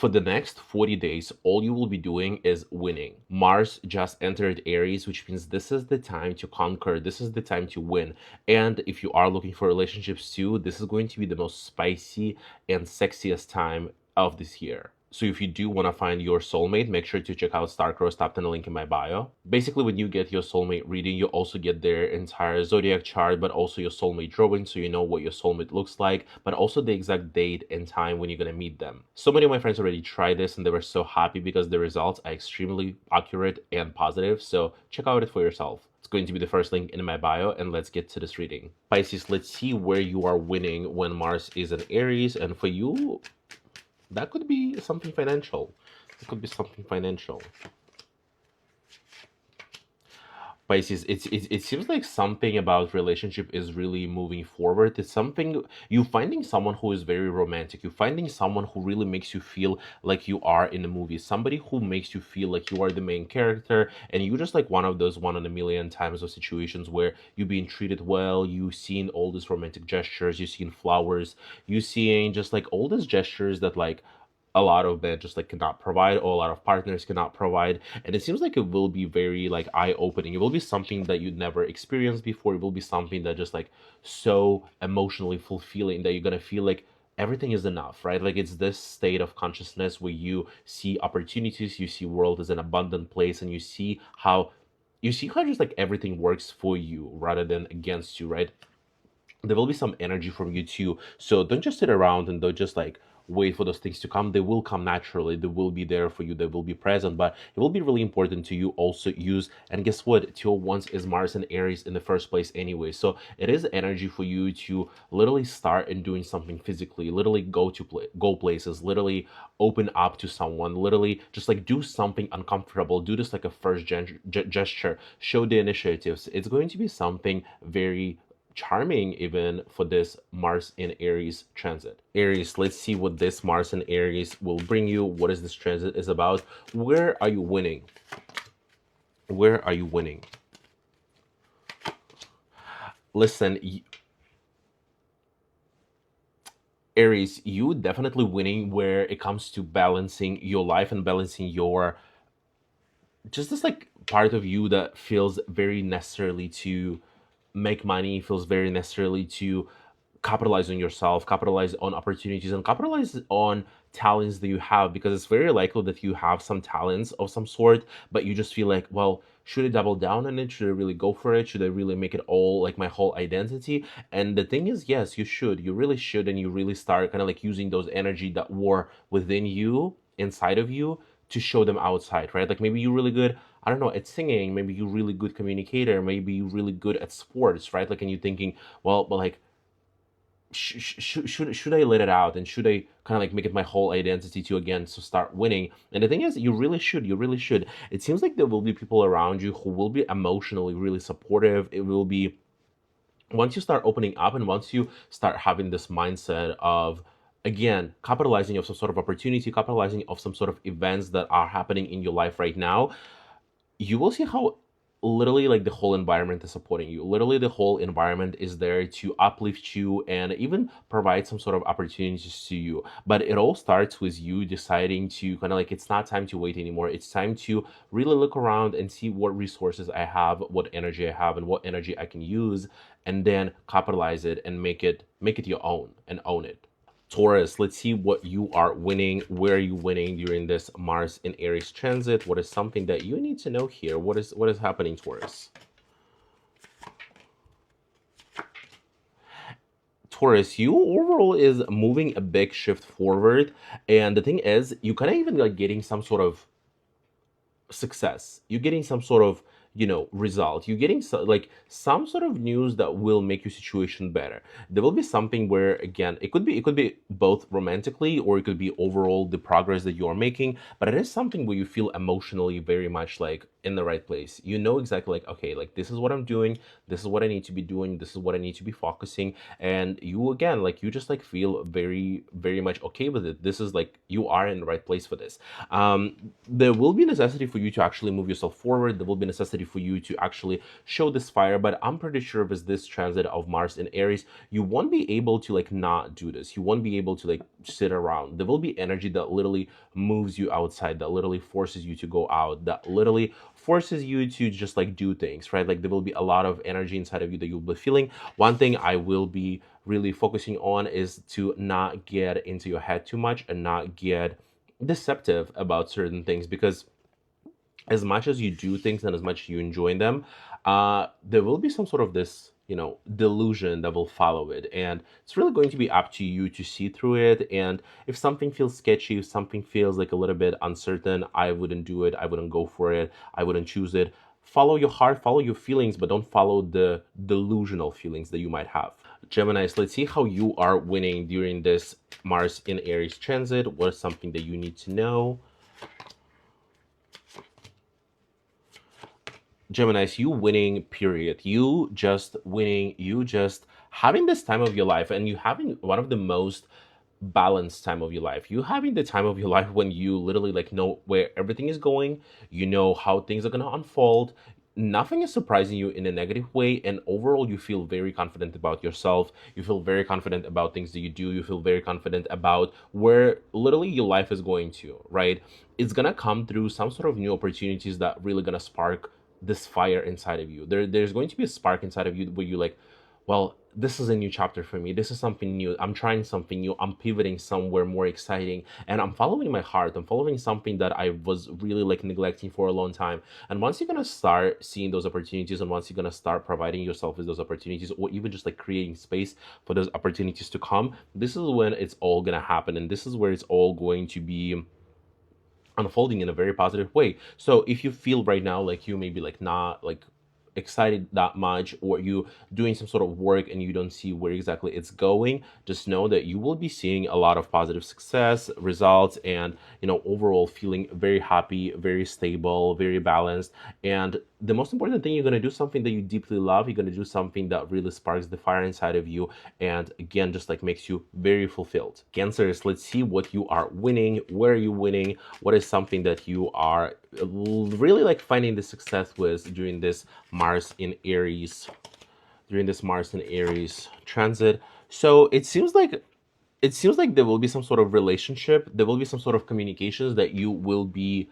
For the next 40 days, all you will be doing is winning. Mars just entered Aries, which means this is the time to conquer. This is the time to win. And if you are looking for relationships too, this is going to be the most spicy and sexiest time of this year. So if you do want to find your soulmate, make sure to check out Starcross, tapped on the link in my bio. Basically, when you get your soulmate reading, you also get their entire zodiac chart, but also your soulmate drawing, so you know what your soulmate looks like, but also the exact date and time when you're going to meet them. So many of my friends already tried this and they were so happy because the results are extremely accurate and positive. So check out it for yourself. It's going to be the first link in my bio, and let's get to this reading. Pisces, let's see where you are winning when Mars is in Aries, and for you, that could be something financial. It could be something financial. Pisces, it seems like something about relationship is really moving forward. It's something, you finding someone who is very romantic. You're finding someone who really makes you feel like you are in a movie. Somebody who makes you feel like you are the main character, and you're just like one of those one in a million times of situations where you're being treated well. You seeing all these romantic gestures. You seeing flowers. You seeing just like all these gestures that like a lot of men just like cannot provide, or a lot of partners cannot provide. And it seems like it will be very like eye-opening. It will be something that you never experienced before. It will be something that just like so emotionally fulfilling that you're gonna feel like everything is enough, right? Like it's this state of consciousness where you see opportunities, you see world as an abundant place, and you see how just like everything works for you rather than against you, right? There will be some energy from you too. So don't just sit around and don't just like wait for those things to come. They will come naturally. They will be there for you. They will be present. But it will be really important to you also use. And guess what? 201 is Mars and Aries in the first place anyway. So it is energy for you to literally start and doing something physically. Literally go places. Literally open up to someone. Literally just like do something uncomfortable. Do this like a first gesture. Show the initiatives. It's going to be something very charming even for this Mars in Aries transit. Aries, let's see what this Mars in Aries will bring you. What is this transit is about? Where are you winning? Where are you winning? Listen, Aries, you definitely winning where it comes to balancing your life and balancing your just this like part of you that feels very necessarily to make money, feels very necessarily to capitalize on yourself, capitalize on opportunities, and capitalize on talents that you have, because it's very likely that you have some talents of some sort, but you just feel like, well, should I double down on it? Should I really go for it? Should I really make it all like my whole identity? And the thing is, yes, you should. You really should. And you really start kind of like using those energy that were within you, inside of you, to show them outside, right? Like maybe you're really good, I don't know, at singing. Maybe you're really good communicator. Maybe you're really good at sports, right? Like, and you're thinking, well, but like, should I let it out, and should I kind of like make it my whole identity to again to start winning? And the thing is, you really should. It seems like there will be people around you who will be emotionally really supportive. It will be, once you start opening up and once you start having this mindset of again capitalizing of some sort of opportunity, capitalizing of some sort of events that are happening in your life right now, you will see how literally like the whole environment is supporting you. Literally the whole environment is there to uplift you and even provide some sort of opportunities to you. But it all starts with you deciding to kind of like, it's not time to wait anymore. It's time to really look around and see what resources I have, what energy I have, and what energy I can use, and then capitalize it and make it your own and own it. Taurus, let's see what you are winning. Where are you winning during this Mars in Aries transit? What is something that you need to know here? What is happening, Taurus? Taurus, you overall is moving a big shift forward. And the thing is, you kind of even like getting some sort of success. You're getting some sort of, result. You're getting like some sort of news that will make your situation better. There will be something where again, it could be both romantically, or it could be overall the progress that you're making, but it is something where you feel emotionally very much like in the right place. You know exactly like, okay, like this is what I'm doing, this is what I need to be doing, this is what I need to be focusing. And you again, like you just like feel very, very much okay with it. This is like you are in the right place for this. There will be necessity for you to actually move yourself forward. There will be necessity capacity for you to actually show this fire. But I'm pretty sure with this transit of Mars in Aries, you won't be able to like not do this. You won't be able to like sit around. There will be energy that literally moves you outside, that literally forces you to go out, that literally forces you to just like do things, right? Like there will be a lot of energy inside of you that you'll be feeling. One thing I will be really focusing on is to not get into your head too much and not get deceptive about certain things, because as much as you do things and as much as you enjoy them, there will be some sort of this, delusion that will follow it. And it's really going to be up to you to see through it. And if something feels sketchy, if something feels like a little bit uncertain, I wouldn't do it. I wouldn't go for it. I wouldn't choose it. Follow your heart, follow your feelings, but don't follow the delusional feelings that you might have. Geminis, let's see how you are winning during this Mars in Aries transit. What is something that you need to know? Geminis, you winning, period. You just winning, you just having this time of your life, and you having one of the most balanced time of your life. You having the time of your life when you literally like know where everything is going, you know how things are gonna unfold. Nothing is surprising you in a negative way, and overall you feel very confident about yourself. You feel very confident about things that you do. You feel very confident about where literally your life is going to, right? It's gonna come through some sort of new opportunities that really gonna spark this fire inside of you. There's going to be a spark inside of you where you like, well, this is a new chapter for me. This is something new. I'm trying something new. I'm pivoting somewhere more exciting, and I'm following my heart. I'm following something that I was really like neglecting for a long time. And once you're gonna start seeing those opportunities, and once you're gonna start providing yourself with those opportunities, or even just like creating space for those opportunities to come, this is when it's all gonna happen, and this is where it's all going to be unfolding in a very positive way. So if you feel right now like you maybe like not like excited that much, or you doing some sort of work and you don't see where exactly it's going, just know that you will be seeing a lot of positive success results, and overall feeling very happy, very stable, very balanced. And the most important thing, you're going to do something that you deeply love. You're going to do something that really sparks the fire inside of you, and again just like makes you very fulfilled. Cancers, let's see what you are winning. Where are you winning? What is something that you are really like finding the success with during this Mars in Aries, transit? So it seems like there will be some sort of relationship, there will be some sort of communications that you will be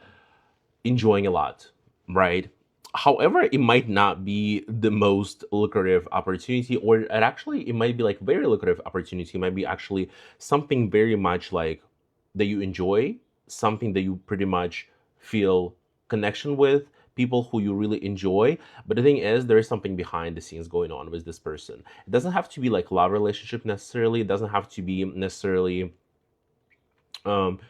enjoying a lot, right? However, it might not be the most lucrative opportunity, or it might be like very lucrative opportunity. It might be actually something very much like that you enjoy, something that you pretty much feel connection with, people who you really enjoy. But the thing is, there is something behind the scenes going on with this person. It doesn't have to be like love relationship necessarily. It doesn't have to be necessarily um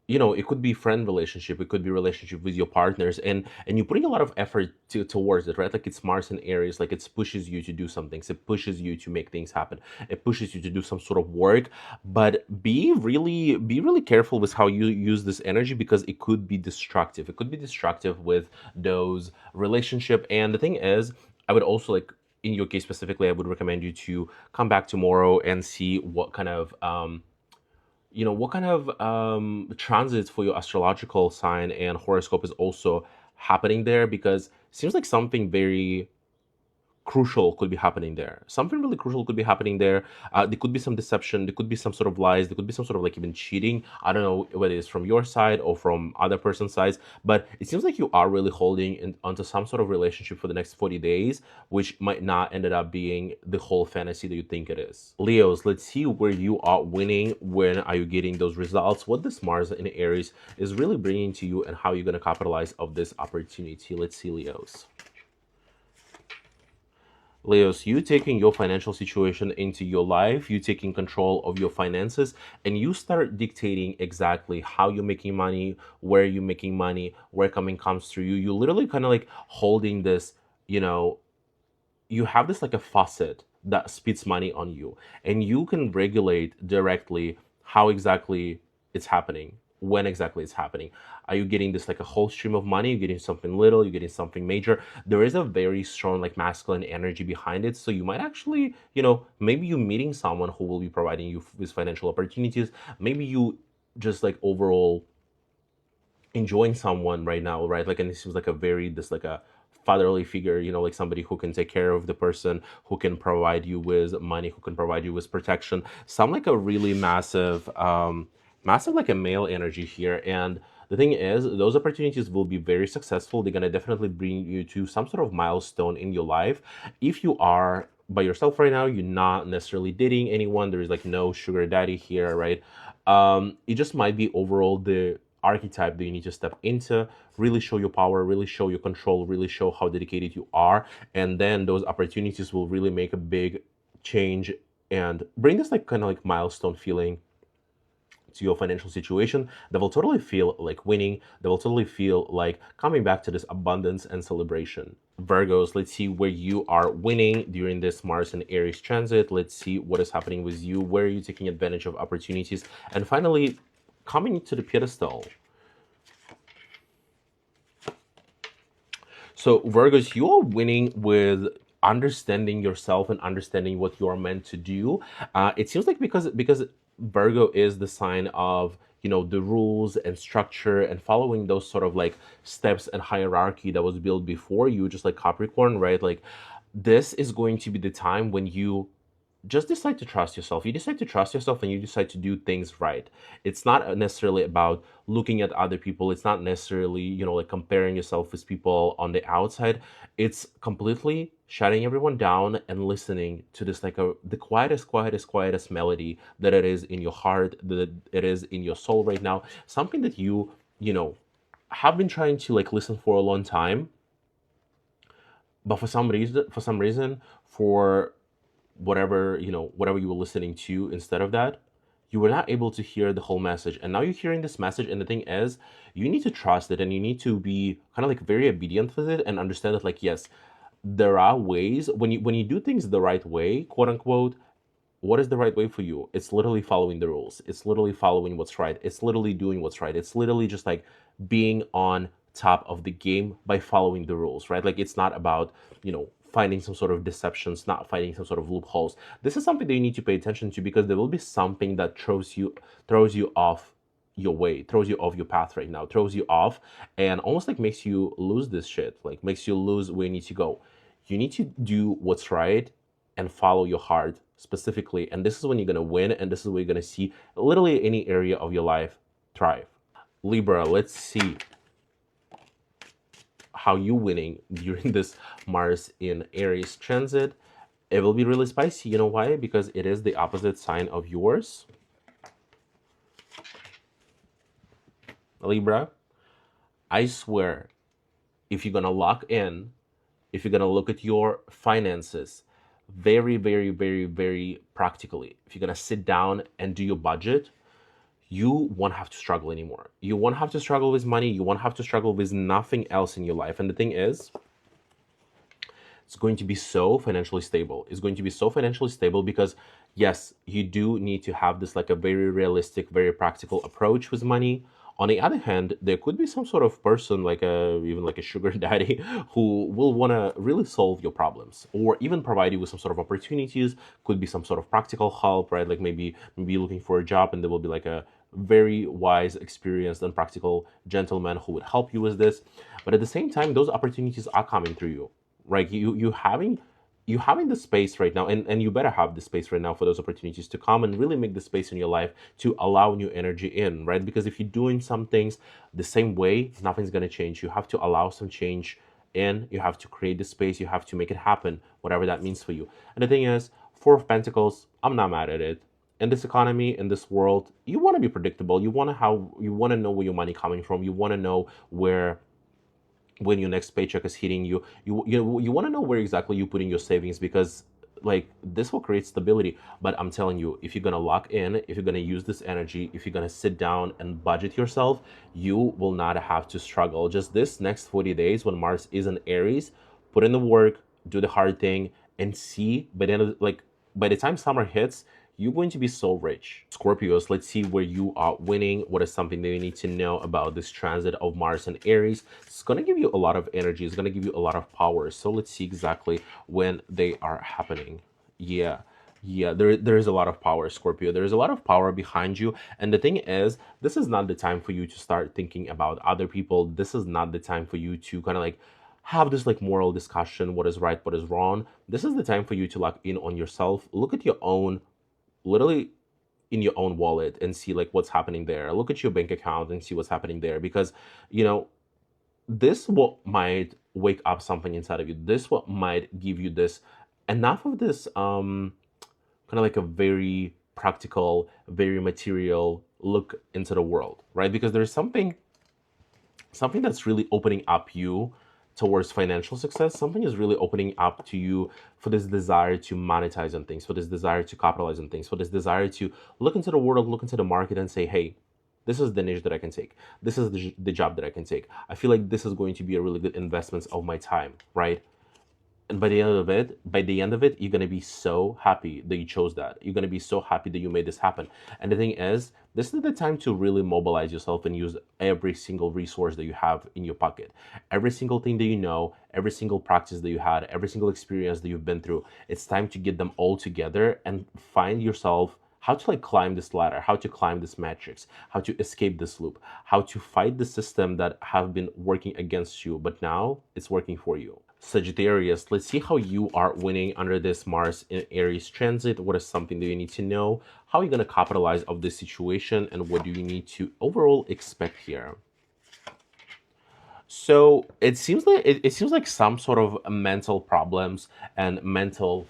it could be friend relationship, it could be relationship with your partners, and you're putting a lot of effort towards it, right? Like it's Mars in Aries, like it pushes you to do some things, it pushes you to make things happen, it pushes you to do some sort of work. But be really careful with how you use this energy, because it could be destructive. It could be destructive with those relationship. And the thing is, I would also like, in your case specifically, I would recommend you to come back tomorrow and see what kind of transits for your astrological sign and horoscope is also happening there, because it seems like something very crucial could be happening there. Something really crucial could be happening there. There could be some deception. There could be some sort of lies. There could be some sort of like even cheating. I don't know whether it's from your side or from other person's sides, but it seems like you are really holding onto some sort of relationship for the next 40 days, which might not ended up being the whole fantasy that you think it is. Leos, let's see where you are winning. When are you getting those results? What this Mars in Aries is really bringing to you, and how you're going to capitalize of this opportunity. Let's see, Leos. Leos, you taking your financial situation into your life, you taking control of your finances, and you start dictating exactly how you're making money, where you're making money, where coming comes through you. You literally kind of like holding this, you know, you have this like a faucet that spits money on you, and you can regulate directly how exactly it's happening, when exactly it's happening. Are you getting this like a whole stream of money? You're getting something little, you're getting something major. There is a very strong like masculine energy behind it. So you might actually, maybe you meeting someone who will be providing you with financial opportunities. Maybe you just like overall enjoying someone right now, right? Like, and it seems like a very this like a fatherly figure, you know, like somebody who can take care of the person, who can provide you with money, who can provide you with protection. Sound like a really massive, massive like a male energy here. And the thing is, those opportunities will be very successful. They're gonna definitely bring you to some sort of milestone in your life. If you are by yourself right now, you're not necessarily dating anyone. There is like no sugar daddy here, right? It just might be overall the archetype that you need to step into, really show your power, really show your control, really show how dedicated you are. And then those opportunities will really make a big change and bring this like kind of like milestone feeling to your financial situation that will totally feel like winning, that will totally feel like coming back to this abundance and celebration. Virgos, let's see where you are winning during this Mars and Aries transit. Let's see what is happening with you. Where are you taking advantage of opportunities? And finally, coming to the pedestal. So Virgos, you are winning with understanding yourself and understanding what you are meant to do. It seems like because Virgo is the sign of, you know, the rules and structure and following those sort of like steps and hierarchy that was built before you, just like Capricorn, right? Like this is going to be the time when you just decide to trust yourself. You decide to trust yourself and you decide to do things right. It's not necessarily about looking at other people. It's not necessarily, you know, like comparing yourself with people on the outside. It's completely shutting everyone down and listening to this like the quietest melody that it is in your heart, that it is in your soul right now. Something that you know, have been trying to like listen for a long time, but for some reason, for whatever, you know, whatever you were listening to instead of that, you were not able to hear the whole message. And now you're hearing this message, and the thing is, you need to trust it and you need to be kind of like very obedient with it and understand that, like, yes, there are ways when you do things the right way, quote unquote. What is the right way for you? It's literally following the rules. It's literally following what's right. It's literally doing what's right. It's literally just like being on top of the game by following the rules, right? Like it's not about, you know, finding some sort of deceptions, not finding some sort of loopholes. This is something that you need to pay attention to because there will be something that throws you off your way, throws you off your path right now, throws you off and almost like makes you lose this shit, like makes you lose where you need to go. You need to do what's right and follow your heart specifically. And this is when you're going to win. And this is where you're going to see literally any area of your life thrive. Libra, let's see how you winning during this Mars in Aries transit. It will be really spicy. You know why? Because it is the opposite sign of yours. Libra, I swear, if you're going to lock in, if you're going to look at your finances very, very, very, very practically, if you're going to sit down and do your budget, you won't have to struggle anymore. You won't have to struggle with money. You won't have to struggle with nothing else in your life. And the thing is, it's going to be so financially stable. It's going to be so financially stable because, yes, you do need to have this like a very realistic, very practical approach with money. On the other hand, there could be some sort of person, like even like a sugar daddy, who will want to really solve your problems or even provide you with some sort of opportunities. Could be some sort of practical help, right? Like maybe looking for a job, and there will be like a very wise, experienced, and practical gentleman who would help you with this. But at the same time, those opportunities are coming through you, right? You having the space right now, and you better have the space right now for those opportunities to come and really make the space in your life to allow new energy in, right? Because if you're doing some things the same way, nothing's going to change. You have to allow some change in. You have to create the space. You have to make it happen, whatever that means for you. And the thing is, Four of Pentacles, I'm not mad at it. In this economy, in this world, you want to be predictable. You want to know where your money coming from. You want to know where, when your next paycheck is hitting you, you want to know where exactly you put in your savings, because like this will create stability. But I'm telling you, if you're going to lock in, if you're going to use this energy, if you're going to sit down and budget yourself, you will not have to struggle. Just this next 40 days when Mars is in Aries, put in the work, do the hard thing, and see by the end of like by the time summer hits, you're going to be so rich. Scorpios, let's see where you are winning. What is something that you need to know about this transit of Mars and Aries? It's going to give you a lot of energy. It's going to give you a lot of power. So let's see exactly when they are happening. Yeah, Yeah, there is a lot of power, Scorpio. There is a lot of power behind you. And the thing is, this is not the time for you to start thinking about other people. This is not the time for you to kind of like have this like moral discussion, what is right, what is wrong. This is the time for you to lock in on yourself. Look at your own, literally in your own wallet and see like what's happening there. Look at your bank account and see what's happening there because, you know, this what might wake up something inside of you. This what might give you this enough of this kind of like a very practical, very material look into the world, right? Because there's something that's really opening up you towards financial success. Something is really opening up to you for this desire to monetize on things, for this desire to capitalize on things, for this desire to look into the world, look into the market and say, hey, this is the niche that I can take. This is the job that I can take. I feel like this is going to be a really good investment of my time, right? And by the end of it, you're gonna be so happy that you chose that. You're gonna be so happy that you made this happen. And the thing is, this is the time to really mobilize yourself and use every single resource that you have in your pocket. Every single thing that you know, every single practice that you had, every single experience that you've been through. It's time to get them all together and find yourself how to like climb this ladder, how to climb this matrix, how to escape this loop, how to fight the system that have been working against you, but now it's working for you. Sagittarius, let's see how you are winning under this Mars in Aries transit. What is something that you need to know? How are you going to capitalize of this situation? And what do you need to overall expect here? So it seems like some sort of mental problems and mental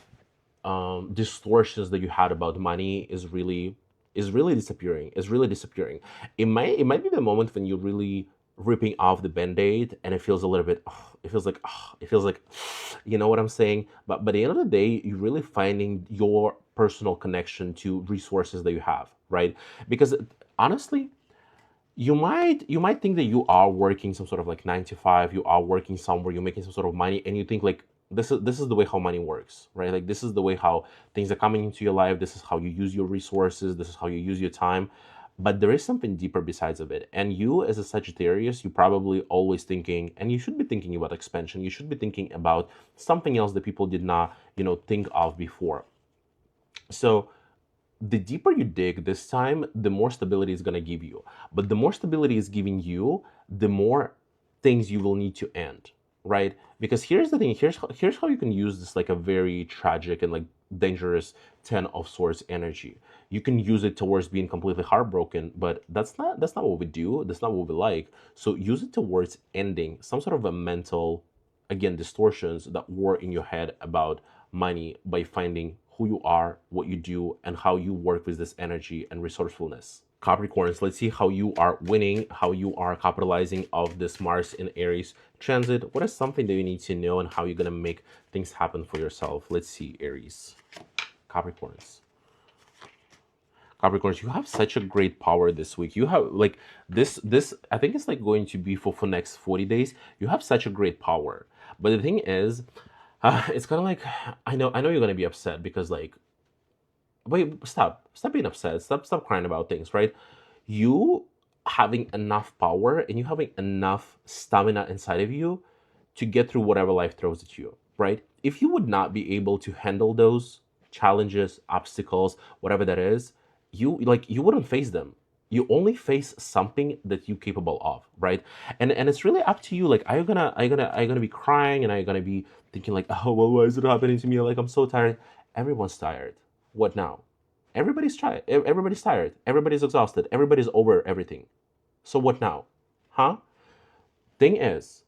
distortions that you had about money is really disappearing. Is really disappearing. It might be the moment when you're really ripping off the band-aid and it feels a little bit it feels like you know what I'm saying, but by the end of the day you're really finding your personal connection to resources that you have, right? Because honestly, you might think that you are working some sort of like 9 to 5, you are working somewhere, you're making some sort of money, and you think like this is the way how money works, right? Like this is the way how things are coming into your life, this is how you use your resources, this is how you use your time. But there is something deeper besides of it. And you as a Sagittarius, you probably always thinking, and you should be thinking about expansion, you should be thinking about something else that people did not, think of before. So the deeper you dig this time, the more stability is going to give you. But the more stability is giving you, the more things you will need to end, right? Because here's the thing, here's how you can use this like a very tragic and like dangerous 10 of swords energy. You can use it towards being completely heartbroken, but that's not what we do. That's not what we like. So use it towards ending some sort of a mental, again, distortions that were in your head about money by finding who you are, what you do, and how you work with this energy and resourcefulness. Capricorns, let's see how you are winning, how you are capitalizing of this Mars in Aries transit. What is something that you need to know and how you're going to make things happen for yourself? Let's see, Aries. Capricorns. Capricorns, you have such a great power this week. You have like this I think it's like going to be for next 40 days. You have such a great power. But the thing is, it's kind of like I know you're gonna be upset because like wait, stop being upset, stop crying about things, right? You having enough power and you having enough stamina inside of you to get through whatever life throws at you, right? If you would not be able to handle those challenges, obstacles, whatever that is, you wouldn't face them. You only face something that you're capable of, right? And it's really up to you. Like, are you gonna be crying and are you gonna be thinking like, oh well, why is it happening to me? Like I'm so tired. Everyone's tired. What now? Everybody's tired. Everybody's tired. Everybody's exhausted. Everybody's over everything. So what now? Huh? Thing is,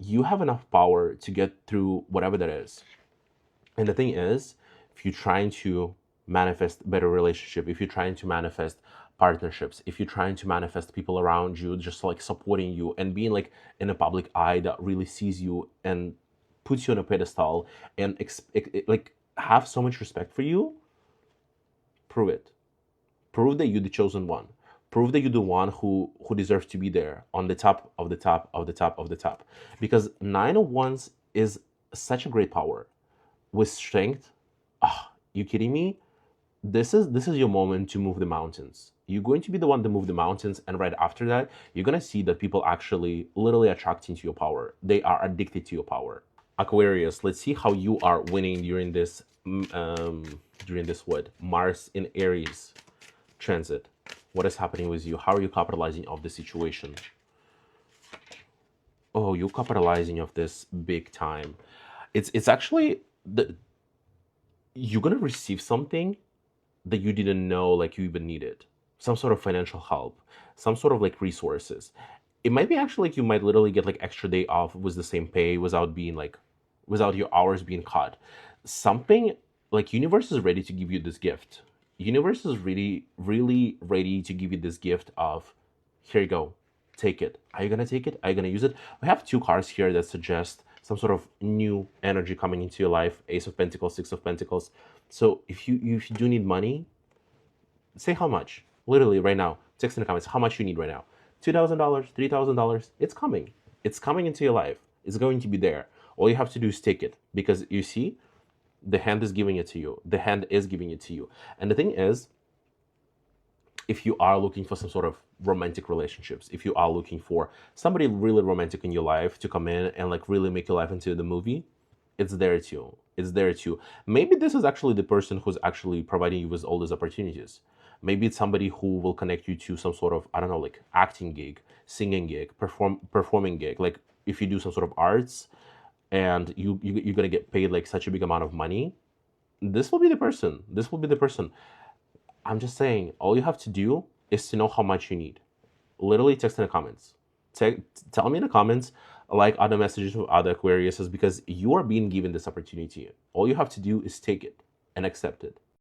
you have enough power to get through whatever that is. And the thing is, if you're trying to manifest better relationship, if you're trying to manifest partnerships, if you're trying to manifest people around you just like supporting you and being like in a public eye that really sees you and puts you on a pedestal and like have so much respect for you, prove it. Prove that you're the chosen one. Prove that you're the one who deserves to be there on the top of the top of the top of the top. Because nine of wands is such a great power with strength. Ah, you kidding me? This is your moment to move the mountains. You're going to be the one to move the mountains, and right after that, you're gonna see that people actually literally attracting to your power. They are addicted to your power. Aquarius, let's see how you are winning during this during this wood. Mars in Aries transit. What is happening with you? How are you capitalizing of the situation? Oh, you're capitalizing of this big time. It's actually you're gonna receive something that you didn't know like you even needed. Some sort of financial help, some sort of like resources. It might be actually like you might literally get like extra day off with the same pay without being like without your hours being cut. Something like universe is ready to give you this gift. Universe is really ready to give you this gift of here you go. Take it. Are you gonna take it? Are you gonna use it? We have two cards here that suggest some sort of new energy coming into your life. Ace of Pentacles, Six of Pentacles. So if you do need money, say how much. Literally right now. Text in the comments how much you need right now. $2,000, $3,000. It's coming. It's coming into your life. It's going to be there. All you have to do is take it because you see, the hand is giving it to you. The hand is giving it to you. And the thing is, if you are looking for some sort of romantic relationships, if you are looking for somebody really romantic in your life to come in and like really make your life into the movie, it's there too. It's there too. Maybe this is actually the person who's actually providing you with all these opportunities. Maybe it's somebody who will connect you to some sort of, I don't know, like acting gig, singing gig, performing gig. Like if you do some sort of arts and you're gonna get paid like such a big amount of money, this will be the person. This will be the person. I'm just saying, all you have to do is to know how much you need. Literally text in the comments. Tell me in the comments, like other messages with other Aquariuses, because you are being given this opportunity. All you have to do is take it and accept it.